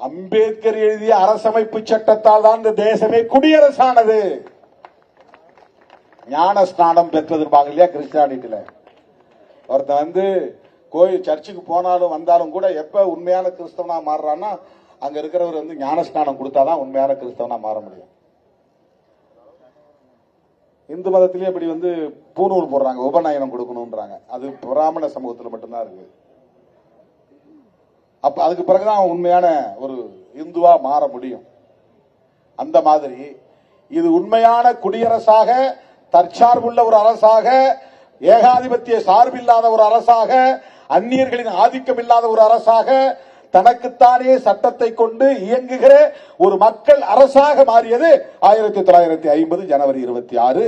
அம்பேத்கர் எழுதிய அரசமைப்பு சட்டத்தால் தான் இந்த தேசமே குடியரசானது. ஞான ஸ்நானம் பெற்றதுப்பாங்க இல்லையா கிறிஸ்டியானிட்டியில. ஒருத்தன் கோயில் சர்ச்சுக்கு போனாலும் வந்தாலும் கூட எப்ப உண்மையான கிறிஸ்தவனா மாறுறான்னா அங்க இருக்கிறவர் ஞான ஸ்நானம் கொடுத்தாதான் உண்மையான கிறிஸ்தவனா மாற முடியும். இந்து மதத்திலேயே இப்படி பூணூல் போடுறாங்க, உபநயனம் கொடுக்கணும்ன்றாங்க. அது பிராமண சமூகத்தில் மட்டும்தான் இருக்கு. அப்ப அதுக்கு பிறகுதான் உண்மையான ஒரு இந்துவா மாற முடியும். அந்த மாதிரி இது உண்மையான குடியரசாக, தற்சார்புள்ள ஒரு அரசாக, ஏகாதிபத்திய சார்பில்லாத ஒரு அரசாக, அந்நியர்களின் ஆதிக்கம் இல்லாத ஒரு அரசாக, தனக்குத்தானே சட்டத்தை கொண்டு இயங்குகிற ஒரு மக்கள் அரசாக மாறியது 1950 ஜனவரி 26.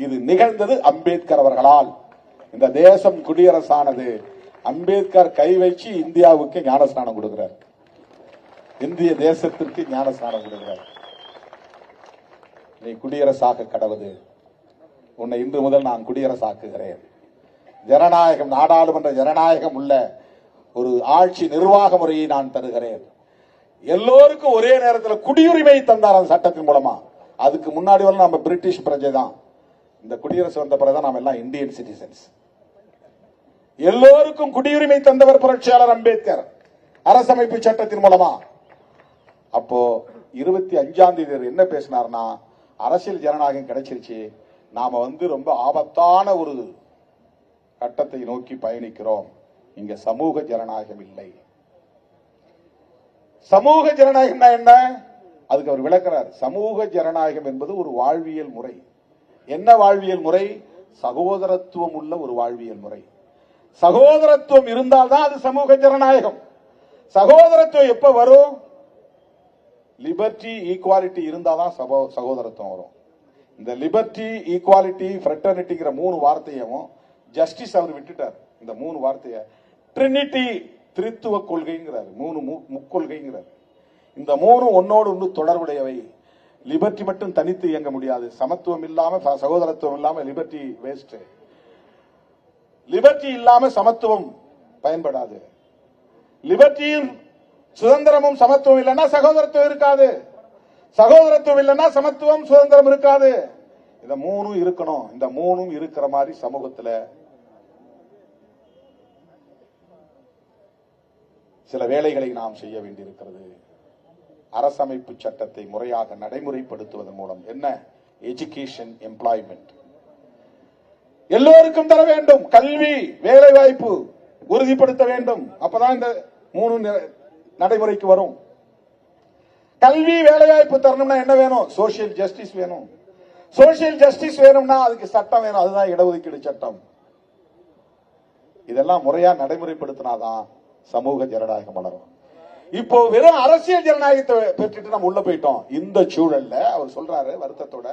இது நிகழ்ந்தது அம்பேத்கர் அவர்களால். இந்த தேசம் குடியரசானது. அம்பேத்கர் கை வச்சு இந்தியாவுக்கு ஞானஸ்நானம் கொடுக்கிறார், இந்திய தேசத்திற்கு ஞானஸ்நானம் கொடுக்கிறார். நீ குடியரசாக கடவுது, உன்னை இன்று முதல் நான் குடியரசாக்குகிறேன். ஜனநாயகம், நாடாளுமன்ற ஜனநாயகம் உள்ள ஒரு ஆட்சி நிர்வாக முறையை நான் தருகிறேன். எல்லோருக்கும் ஒரே நேரத்தில் குடியுரிமை தந்தார் அந்த சட்டத்தின் மூலமா. அதுக்கு முன்னாடி வரை நம்ம பிரிட்டிஷ் பிரஜை தான். இந்த குடியரசு வந்த பிறகுதான் நாம் எல்லாம் இந்தியன் சிட்டிசன்ஸ். எல்லோருக்கும் குடியுரிமை தந்தவர் புரட்சியாளர் அம்பேத்கர் அரசமைப்பு சட்டத்தின் மூலமா. அப்போ 25ஆம் தேதி என்ன பேசினார்னா, அரசியல் ஜனநாயகம் கிடைச்சிருச்சு, நாம ரொம்ப ஆபத்தான ஒரு கட்டத்தை நோக்கி பயணிக்கிறோம், இங்க சமூக ஜனநாயகம் இல்லை. சமூக ஜனநாயகம் என்ன? அதுக்கு அவர் விளக்கிறார். சமூக ஜனநாயகம் என்பது ஒரு வாழ்வியல் முறை. என்ன வாழ்வியல் முறை? சகோதரத்துவம் உள்ள ஒரு வாழ்வியல் முறை. சகோதரத்துவம் இருந்தால்தான் அது சமூக ஜனநாயகம். சகோதரத்துவம் எப்ப வரும்? லிபர்ட்டி, ஈக்குவாலிட்டி இருந்தாதான் சகோதரத்துவம் வரும். இந்த லிபர்ட்டி, ஈக்குவாலிட்டி, ஃப்ரெட்டர்னிட்டிங்கிற 3 வார்த்தையும் ஜஸ்டிஸ் அவர் விட்டுட்டார். இந்த 3 வார்த்தைய ட்ரினிட்டி, திரித்துவ கொள்கைங்கிறார், 3 முக்கொள்கைங்கிறார். இந்த 3 ஒன்னோடு ஒன்று தொடர்புடையவை. லிபர்ட்டி மட்டும் தனித்து இயங்க முடியாது. சமத்துவம் இல்லாம, சகோதரத்துவம் இல்லாம லிபர்ட்டி வேஸ்ட். லிபர்ட்டி இல்லாம சமத்துவம் பயன்படாது. லிபர்ட்டியும் சுதந்திரமும் சமத்துவம் இல்லைன்னா சகோதரத்துவம் இருக்காது. சகோதரத்துவம் இல்லைன்னா சமத்துவம், சுதந்திரம் இருக்காது. இந்த 3 இருக்கணும். இந்த 3 இருக்கிற மாதிரி சமூகத்தில் சில வேலைகளை நாம் செய்ய வேண்டியிருக்கிறது. அரசமைப்பு சட்டத்தை முறையாக நடைமுறைப்படுத்துவதன் மூலம் என்ன? எஜுகேஷன், எம்ப்ளாய்மெண்ட் எல்லோருக்கும் தர வேண்டும். கல்வி, வேலை வாய்ப்பு உறுதிப்படுத்த வேண்டும். அப்பதான் இந்த 3 நடைமுறைக்கு வரும். கல்வி, வேலை வாய்ப்பு தரணும்னா என்ன வேணும்? சோசியல் ஜஸ்டிஸ் வேணும். சோசியல் ஜஸ்டிஸ் வேணும்னா அதுக்கு சட்டம் வேணும். அதுதான் இடஒதுக்கீடு சட்டம். இதெல்லாம் முறையா நடைமுறைப்படுத்தினாதான் சமூக ஜனநாயகம் வளரும். இப்போ வெறும் அரசியல் ஜனநாயகத்தை பெற்றுட்டு நம்ம உள்ள போயிட்டோம். இந்த சூழல்ல அவர் சொல்றாரு, வருத்தத்தோட,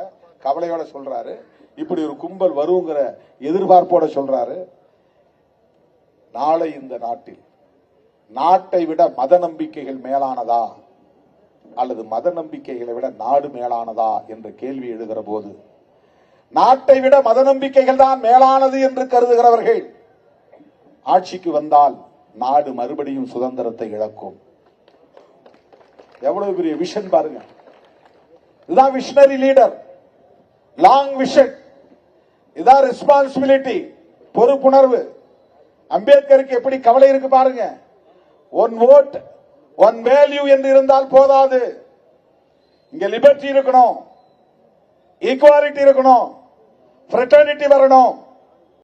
கவலையோட சொல்றாரு, இப்படி ஒரு கும்பல் வருங்கிற எதிர்பார்ப்போட சொல்றாரு. நாளை இந்த நாட்டில் நாட்டை விட மத நம்பிக்கைகள் மேலானதா அல்லது மத நம்பிக்கைகளை விட நாடு மேலானதா என்ற கேள்வி எழுகிற போது, நாட்டை விட மத நம்பிக்கைகள் தான் மேலானது என்று கருதுகிறவர்கள் ஆட்சிக்கு வந்தால் நாடு மறுபடியும் சுதந்திரத்தை இழக்கும். எவ்வளவு பெரிய விஷன் பாருங்க. இதுதான் விஷனரி லீடர், லாங் விஷன். இதுதான் ரெஸ்பான்சிபிலிட்டி, பொறுப்புணர்வு. அம்பேத்கருக்கு எப்படி கவலை இருக்கு பாருங்க. 1 vote 1 value என்று இருந்தால் போதாது. இங்க லிபர்ட்டி இருக்கணும், ஈக்குவாலிட்டி இருக்கணும், ஃப்ரெட்டர்னிட்டி வரணும்.